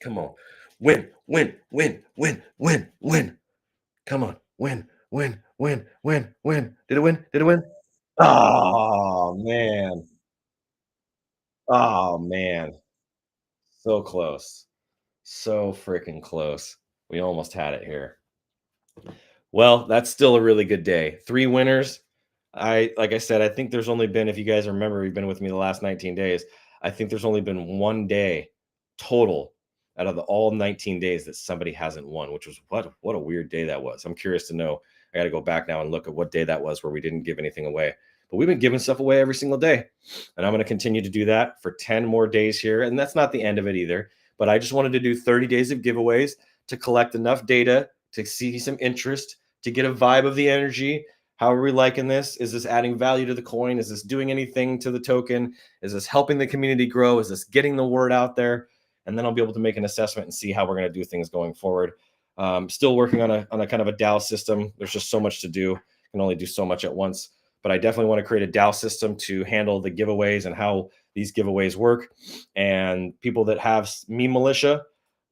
Come on. Win. Come on. Win. Did it win? Oh, man. Oh, man. So close. So freaking close. We almost had it here. Well, that's still a really good day. 3 winners. Like I said, I think there's only been, if you guys remember, you've been with me the last 19 days. I think there's only been one day total out of all 19 days that somebody hasn't won, which was what a weird day that was. I'm curious to know. I got to go back now and look at what day that was where we didn't give anything away. But we've been giving stuff away every single day. And I'm going to continue to do that for 10 more days here. And that's not the end of it either. But I just wanted to do 30 days of giveaways to collect enough data to see some interest, to get a vibe of the energy. How are we liking this? Is this adding value to the coin? Is this doing anything to the token? Is this helping the community grow? Is this getting the word out there? And then I'll be able to make an assessment and see how we're going to do things going forward. Still working on a kind of a DAO system. There's just so much to do. I can only do so much at once. But I definitely want to create a DAO system to handle the giveaways and how these giveaways work. And people that have meme militia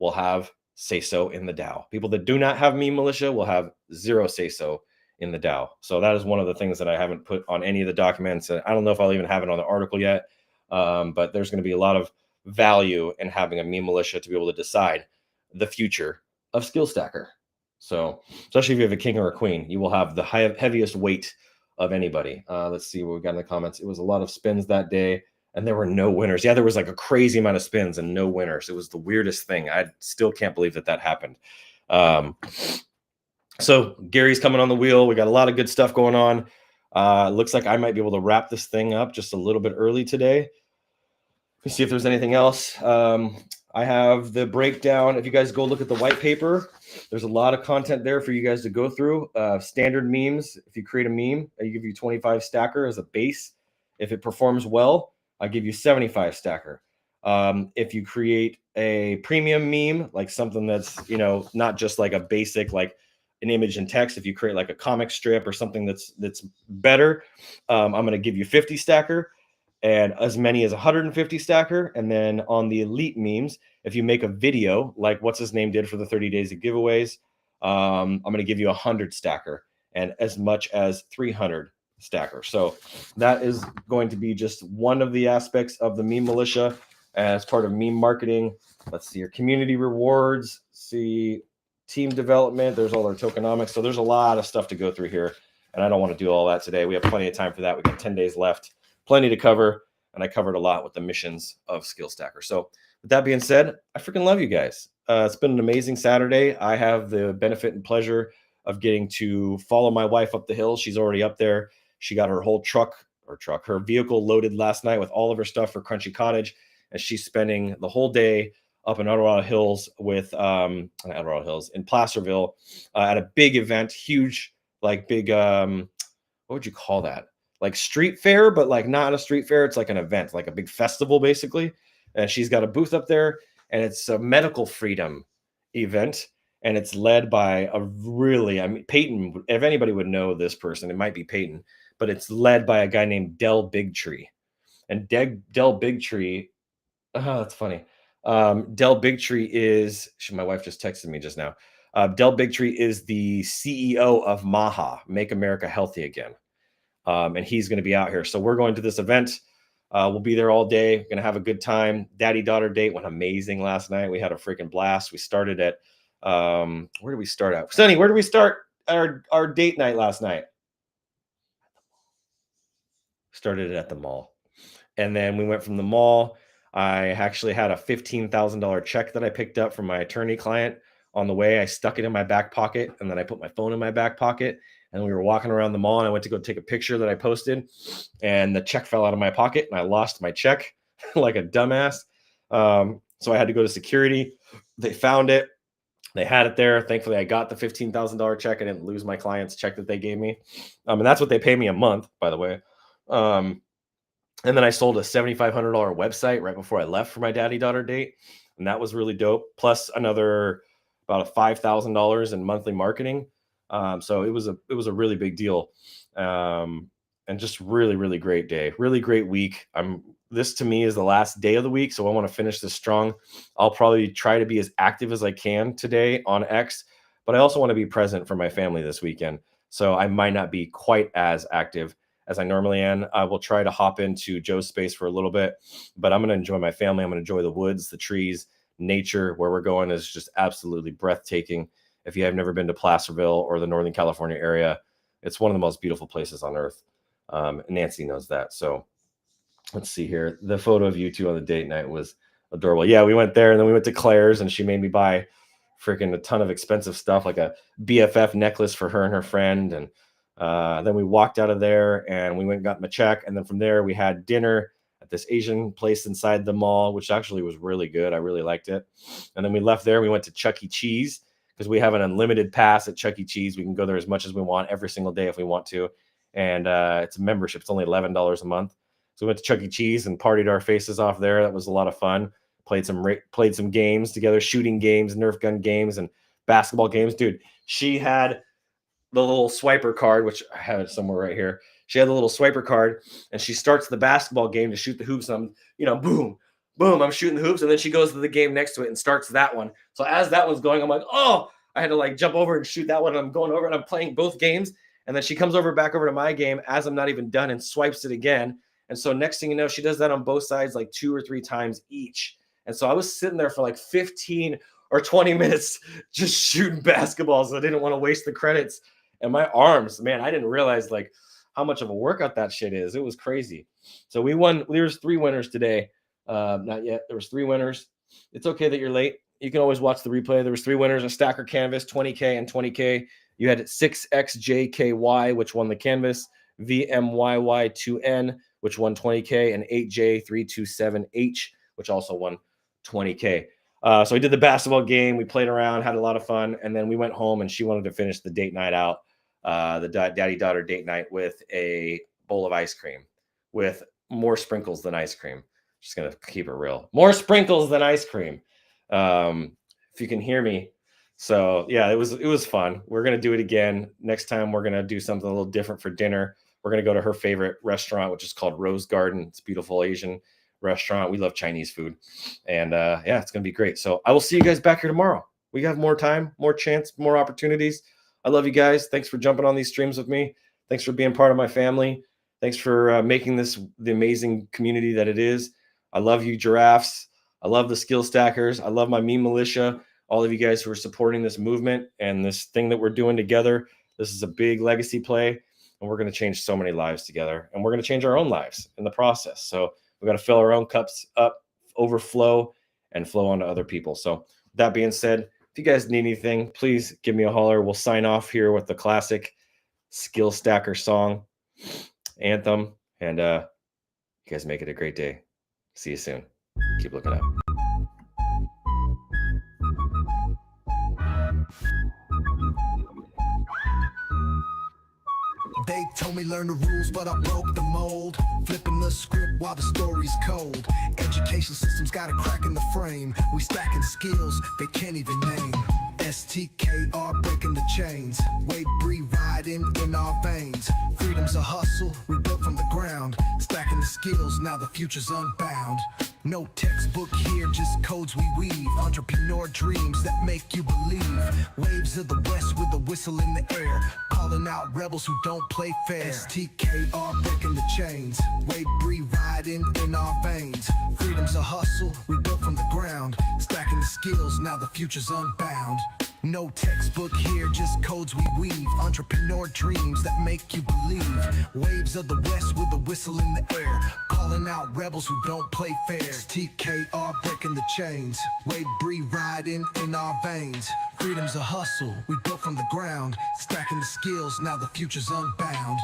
will have say-so in the DAO. People that do not have meme militia will have zero say-so in the DAO. So that is one of the things that I haven't put on any of the documents. I don't know if I'll even have it on the article yet, but there's going to be a lot of value in having a meme militia to be able to decide the future of SkillStacker. So especially if you have a king or a queen, you will have the heaviest weight of anybody. Let's see what we got in the comments. It was a lot of spins that day and there were no winners. Yeah, there was like a crazy amount of spins and no winners. It was the weirdest thing. I still can't believe that happened. So Gary's coming on the wheel. We got a lot of good stuff going on. Looks like I might be able to wrap this thing up just a little bit early today. Let me see if there's anything else. I have the breakdown. If you guys go look at the white paper, there's a lot of content there for you guys to go through. Standard memes. If you create a meme, I give you 25 stacker as a base. If it performs well, I give you 75 stacker. If you create a premium meme, like something that's, not just like a basic, like an image and text. If you create like a comic strip or something that's better, I'm going to give you 50 stacker and as many as 150 stacker. And then on the elite memes, if you make a video like what's his name did for the 30 days of giveaways, I'm going to give you 100 stacker and as much as 300 stacker. So that is going to be just one of the aspects of the meme militia as part of meme marketing. Let's see your community rewards, see team development. There's all our tokenomics. So there's a lot of stuff to go through here. And I don't want to do all that today. We have plenty of time for that. We got 10 days left, plenty to cover. And I covered a lot with the missions of SkillStacker. So with that being said, I freaking love you guys. It's been an amazing Saturday. I have the benefit and pleasure of getting to follow my wife up the hill. She's already up there. She got her whole her vehicle loaded last night with all of her stuff for Crunchy Cottage. And she's spending the whole day up in Eldorado Hills with Eldorado Hills in Placerville at a big event, huge, like big, what would you call that? Like street fair, but like not a street fair. It's like an event, like a big festival, basically. And she's got a booth up there, and it's a medical freedom event. And it's led by Peyton, if anybody would know this person, it might be Peyton, but it's led by a guy named Del Bigtree. And Del Bigtree, oh, that's funny. Del Bigtree is, my wife just texted me just now. Del Bigtree is the CEO of MAHA, Make America Healthy Again. And he's going to be out here. So we're going to this event. We'll be there all day. Going to have a good time. Daddy-daughter date went amazing last night. We had a freaking blast. We started at, where did we start at? Sonny, where did we start our date night last night? Started it at the mall. And then we went from the mall. I actually had a $15,000 check that I picked up from my attorney client on the way. I stuck it in my back pocket, and then I put my phone in my back pocket, and we were walking around the mall, and I went to go take a picture that I posted, and the check fell out of my pocket, and I lost my check like a dumbass. So I had to go to security. They found it. They had it there. Thankfully, I got the $15,000 check. I didn't lose my client's check that they gave me. And that's what they pay me a month, by the way. And then I sold a $7,500 website right before I left for my daddy-daughter date. And that was really dope. Plus another about a $5,000 in monthly marketing. So it was a really big deal. And just really, really great day. Really great week. This to me is the last day of the week. So I want to finish this strong. I'll probably try to be as active as I can today on X, but I also want to be present for my family this weekend. So I might not be quite as active as I normally am. I will try to hop into Joe's space for a little bit, but I'm going to enjoy my family. I'm going to enjoy the woods, the trees, nature. Where we're going is just absolutely breathtaking. If you have never been to Placerville or the Northern California area, it's one of the most beautiful places on earth. Nancy knows that. So let's see here. The photo of you two on the date night was Adorable. Yeah, we went there, and then we went to Claire's, and she made me buy freaking a ton of expensive stuff, like a BFF necklace for her and her friend. And then we walked out of there, and we went and got my check. And then from there, we had dinner at this Asian place inside the mall, which actually was really good. I really liked it. And then we left there. We went to Chuck E. Cheese because we have an unlimited pass at Chuck E. Cheese. We can go there as much as we want every single day if we want to. And it's a membership. It's only $11 a month. So we went to Chuck E. Cheese and partied our faces off there. That was a lot of fun. Played some games together, shooting games, Nerf gun games, and basketball games. Dude, she had the little swiper card, which I have it somewhere right here. She had the little swiper card, and she starts the basketball game to shoot the hoops. And I'm, boom, boom, I'm shooting the hoops. And then she goes to the game next to it and starts that one. So as that one's going, I'm like, oh, I had to like jump over and shoot that one. And I'm going over and I'm playing both games. And then she comes back over to my game as I'm not even done and swipes it again. And so next thing you know, she does that on both sides like 2 or 3 times each. And so I was sitting there for like 15 or 20 minutes just shooting basketballs. I didn't want to waste the credits. And my arms, man, I didn't realize like how much of a workout that shit is. It was crazy. So we won. There's 3 winners today. Not yet. There was 3 winners. It's okay that you're late. You can always watch the replay. There was 3 winners, a stacker canvas, 20K and 20K. You had 6XJKY, which won the canvas, VMYY2N, which won 20K, and 8J327H, which also won 20K. So we did the basketball game. We played around, had a lot of fun, and then we went home, and she wanted to finish the date night out, the daddy-daughter date night, with a bowl of ice cream with more sprinkles than ice cream. Just going to keep it real. More sprinkles than ice cream. If you can hear me. So yeah, it was fun. We're going to do it again. Next time we're going to do something a little different for dinner. We're going to go to her favorite restaurant, which is called Rose Garden. It's a beautiful Asian restaurant. We love Chinese food. And yeah, it's going to be great. So I will see you guys back here tomorrow. We have more time, more chance, more opportunities. I love you guys. Thanks for jumping on these streams with me. Thanks for being part of my family. Thanks for making this the amazing community that it is. I love you, giraffes. I love the skill stackers. I love my meme militia. All of you guys who are supporting this movement and this thing that we're doing together. This is a big legacy play, and we're going to change so many lives together, and we're going to change our own lives in the process. So we got to fill our own cups up, overflow, and flow onto other people. So with that being said, if you guys need anything, please give me a holler. We'll sign off here with the classic skill stacker song anthem, and you guys make it a great day. See you soon. Keep looking up. They told me learn the rules, but I broke the mold. Flipping the script while the story's cold. Education system's got a crack in the frame. We stacking skills they can't even name. STKR breaking the chains. Weight breathe riding in our veins. Freedom's a hustle we built from the ground. Stacking the skills, now the future's unbound. No textbook here, just codes we weave. Entrepreneur dreams that make you believe. Waves of the west with a whistle in the air. Calling out rebels who don't play fair. STKR breaking the chains. Weight breathe riding in our veins. Freedom's a hustle we built from the ground. Stacking the skills, now the future's unbound. No textbook here, just codes we weave. Entrepreneur dreams that make you believe. Waves of the west with a whistle in the air. Calling out rebels who don't play fair. STKR breaking the chains. Weight breathe riding in our veins. Freedom's a hustle we built from the ground. Stacking the skills, now the future's unbound.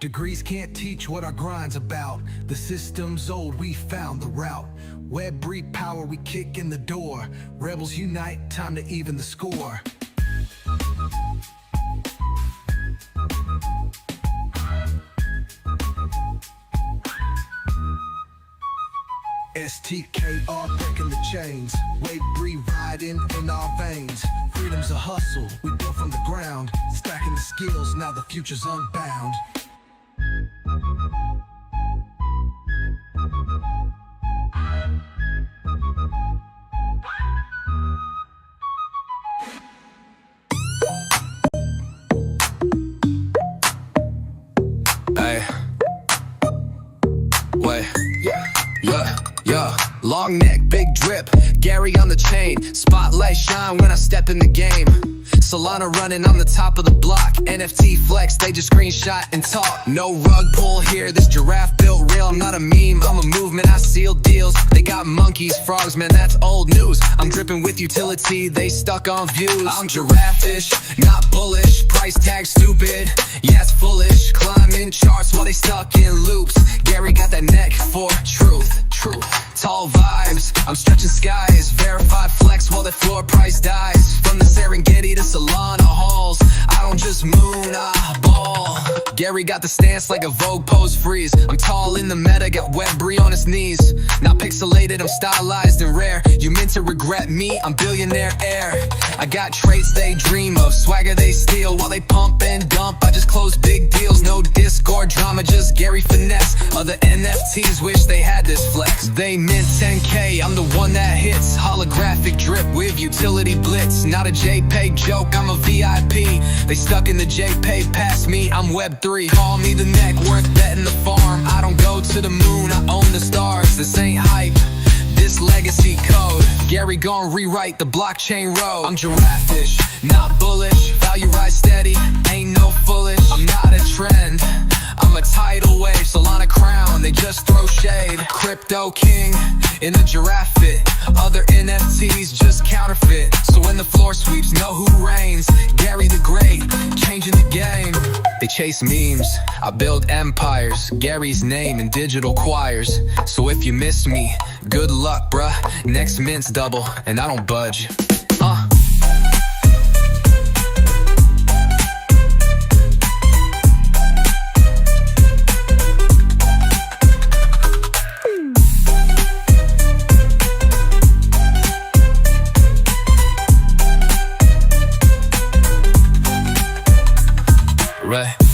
Degrees can't teach what our grind's about. The system's old, we found the route. Web breed power, we kick in the door. Rebels unite, time to even the score. STKR breaking the chains. Weight breathe riding in our veins. Freedom's a hustle we built from the ground. Stacking the skills, now the future's unbound. Hey, wait, yeah, long neck, big drip, Gary on the chain, spotlight shine when I step in the game. Solana running on the top of the block. NFT flex, they just screenshot and talk. No rug pull here, this giraffe built real. I'm not a meme, I'm a movement, I seal deals. They got monkeys, frogs, man, that's old news. I'm dripping with utility, they stuck on views. I'm giraffe-ish, not bullish. Price tag stupid, yeah, it's foolish. Climbing charts while they stuck in loops. Gary got that neck for truth. Tall vibes, I'm stretching skies. Verified flex while the floor price dies. From the Serengeti to Solana halls, I don't just moon, I ball. Gary got the stance like a Vogue pose freeze. I'm tall in the meta, got wet brie on his knees. Not pixelated, I'm stylized and rare. You meant to regret me, I'm billionaire heir. I got traits they dream of, swagger they steal. While they pump and dump, I just close big deals. No Discord drama, just Gary finesse. Other NFTs wish they had this flex. They mint 10K, I'm the one that hits. Holographic drip with utility blitz. Not a JPEG joke, I'm a VIP. They stuck in the JPEG past me, I'm Web3. Call me the neck worth betting the farm. I don't go to the moon, I own the stars. This ain't hype, this legacy code. Gary gon' rewrite the blockchain road. I'm giraffe-ish, not bullish. Value rise steady, ain't no foolish. I'm not a trend, I'm a tidal wave. Solana crown, they just throw shade. Crypto king in the giraffe fit. Other NFTs just counterfeit. So when the floor sweeps, know who reigns. Gary the Great, changing the game. They chase memes, I build empires. Gary's name in digital choirs. So if you miss me, good luck, bruh. Next mint's double, and I don't budge. Right.